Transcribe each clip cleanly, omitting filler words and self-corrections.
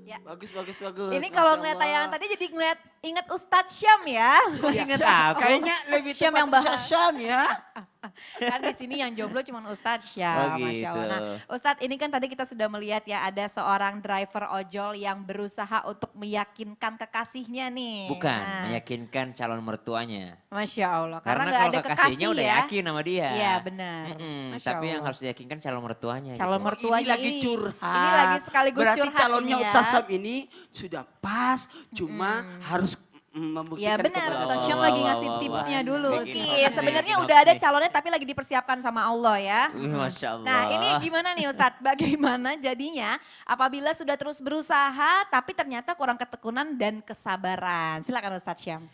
Ya. Bagus, bagus, bagus. Ini kalau Masya ngeliat Allah. tayangan tadi jadi inget Ustadz Syam ya. Ingat aku. Kayaknya lebih Syam tepat yang bahas. Ustaz Syam ya. Kan di sini yang jomblo cuma Ustadz Syam, Oh, Masya Allah. gitu. Nah, Ustadz ini kan tadi kita sudah melihat ya ada seorang driver ojol yang berusaha untuk meyakinkan kekasihnya nih. Bukan, Nah, meyakinkan calon mertuanya. Masya Allah, karena Karena nggak kalau ada kekasihnya kekasih udah ya. yakin sama dia. Iya benar. Masya Tapi yang Allah. harus diyakinkan calon mertuanya. Calon gitu. mertuanya Ini lagi curhat. Ini lagi sekaligus Berarti curhat calonnya ini ya. Ustaz Syam ini sudah pas, cuma harus membuktikan Ya, benar. kepada Ustaz Syam Wah, lagi wah, ngasih wah, tipsnya wah. dulu. Bikin Oke, hoax nih, sebenarnya bikin udah hoax ada nih. calonnya tapi lagi dipersiapkan sama Allah ya. Masya Allah. Nah ini gimana nih Ustadz, bagaimana jadinya apabila sudah terus berusaha tapi ternyata kurang ketekunan dan kesabaran. Silakan Ustadz Syam.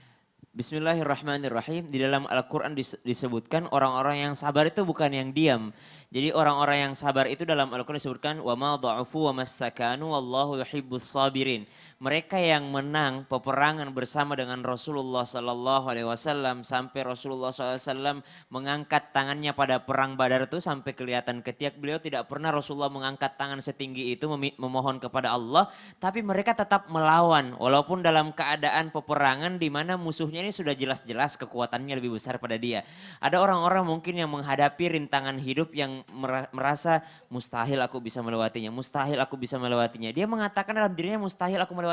Bismillahirrahmanirrahim. Di dalam Al-Quran disebutkan orang-orang yang sabar itu bukan yang diam. Jadi orang-orang yang sabar itu dalam Al-Quran disebutkan وَمَا ضَعُفُوا وَمَا اسْتَكَانُوا وَاللَّهُ يُحِبُّ الصَّابِرِينَ. Mereka yang menang peperangan bersama dengan Rasulullah Sallallahu Alaihi Wasallam sampai Rasulullah SAW mengangkat tangannya pada perang Badar itu sampai kelihatan ketiak, beliau tidak pernah Rasulullah mengangkat tangan setinggi itu memohon kepada Allah, tapi mereka tetap melawan walaupun dalam keadaan peperangan di mana musuhnya ini sudah jelas-jelas kekuatannya lebih besar pada dia. Ada orang-orang mungkin yang menghadapi rintangan hidup yang merasa mustahil aku bisa melewatinya, mustahil aku bisa melewatinya. Dia mengatakan dalam dirinya mustahil aku melewatinya.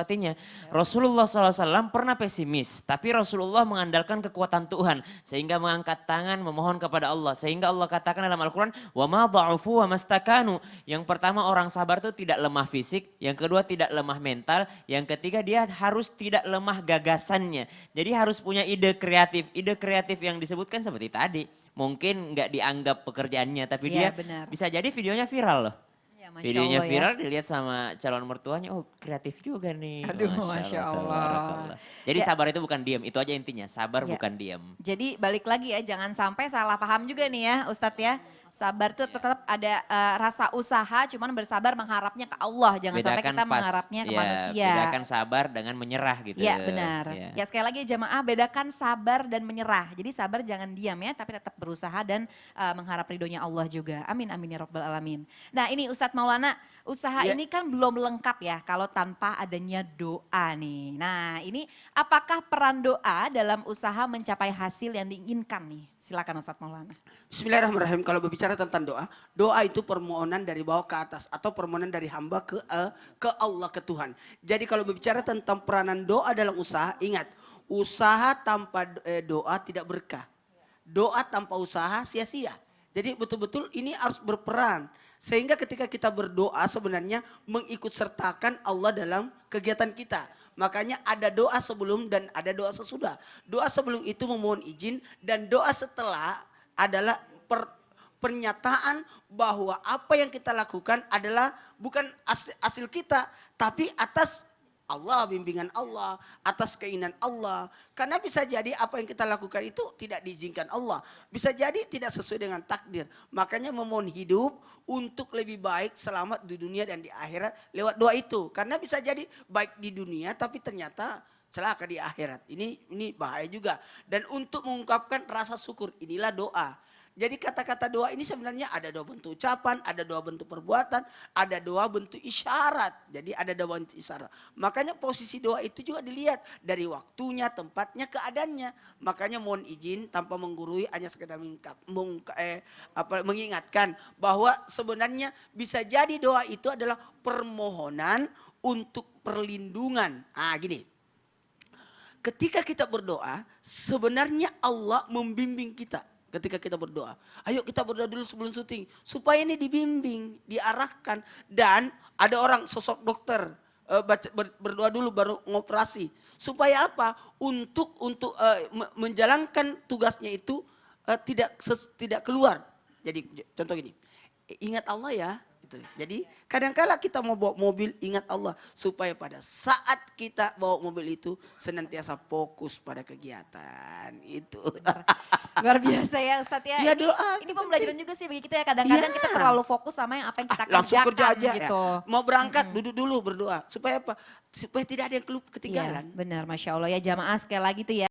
Rasulullah SAW pernah pesimis, tapi Rasulullah mengandalkan kekuatan Tuhan sehingga mengangkat tangan memohon kepada Allah. Sehingga Allah katakan dalam Al-Quran, وَمَا ضَعُفُوا وَمَا اسْتَكَانُوا. Yang pertama orang sabar itu tidak lemah fisik, yang kedua tidak lemah mental, yang ketiga dia harus tidak lemah gagasannya. Jadi harus punya ide kreatif. Ide kreatif yang disebutkan seperti tadi. Mungkin nggak dianggap pekerjaannya, tapi Iya, dia benar. bisa jadi videonya viral loh. Ya, Masya Videonya Allah ya. viral dilihat sama calon mertuanya, oh kreatif juga nih. Aduh, Masya Allah. tabarakallah. Jadi Ya. sabar itu bukan diam, itu aja intinya. Sabar Ya. bukan diam. Jadi balik lagi ya, jangan sampai salah paham juga nih ya Ustadz ya. Sabar tuh tetap ada rasa usaha, cuman bersabar mengharapnya ke Allah. Jangan sampai kita mengharapnya ke manusia. Bedakan sabar dengan menyerah gitu. Ya benar. Ya. Ya sekali lagi jamaah bedakan sabar dan menyerah. Jadi sabar jangan diam ya, tapi tetap berusaha dan mengharap ridhonya Allah juga. Amin amin ya rabbal alamin. Nah ini Ustadz Maulana, usaha Ya. ini kan belum lengkap ya kalau tanpa adanya doa nih. Nah ini apakah peran doa dalam usaha mencapai hasil yang diinginkan nih? Silakan Ustadz Maulana. Bismillahirrahmanirrahim. Kalau berbicara tentang doa, doa itu permohonan dari bawah ke atas atau permohonan dari hamba ke Allah, ke Tuhan. Jadi kalau berbicara tentang peranan doa dalam usaha, ingat, usaha tanpa doa tidak berkah. Doa tanpa usaha sia-sia. Jadi betul-betul ini harus berperan. Sehingga ketika kita berdoa sebenarnya mengikut sertakan Allah dalam kegiatan kita. Makanya ada doa sebelum dan ada doa sesudah. Doa sebelum itu memohon izin dan doa setelah adalah pernyataan bahwa apa yang kita lakukan adalah bukan hasil kita, tapi atas Allah, bimbingan Allah, atas keinginan Allah. Karena bisa jadi apa yang kita lakukan itu tidak diizinkan Allah. Bisa jadi tidak sesuai dengan takdir. Makanya memohon hidup untuk lebih baik, selamat di dunia dan di akhirat lewat doa itu. Karena bisa jadi baik di dunia tapi ternyata celaka di akhirat. Ini bahaya juga. Dan untuk mengungkapkan rasa syukur, inilah doa. Jadi kata-kata doa ini sebenarnya ada dua bentuk ucapan, ada dua bentuk perbuatan, ada dua bentuk isyarat. Jadi ada dua bentuk isyarat. Makanya posisi doa itu juga dilihat dari waktunya, tempatnya, keadaannya. Makanya mohon izin tanpa menggurui, hanya sekedar mengingatkan bahwa sebenarnya bisa jadi doa itu adalah permohonan untuk perlindungan. Gini. Ketika kita berdoa, sebenarnya Allah membimbing kita. Ketika kita berdoa, ayo kita berdoa dulu sebelum syuting supaya ini dibimbing, diarahkan, dan ada orang sosok dokter berdoa dulu baru ngoperasi supaya apa? Untuk menjalankan tugasnya itu tidak keluar. Jadi contoh gini, ingat Allah ya. Jadi kadang-kala kita mau bawa mobil, ingat Allah supaya pada saat kita bawa mobil itu senantiasa fokus pada kegiatan itu. Luar biasa ya Ustadz ya. Ya, doa Ini itu pembelajaran juga sih bagi kita ya. Kadang-kadang Ya. kita terlalu fokus sama yang apa yang kita Langsung kerjakan kerja aja gitu. ya. Mau berangkat duduk dulu berdoa supaya apa? Supaya tidak ada yang ketinggalan. Iya benar Masya Allah ya jamaah sekali lagi tuh ya.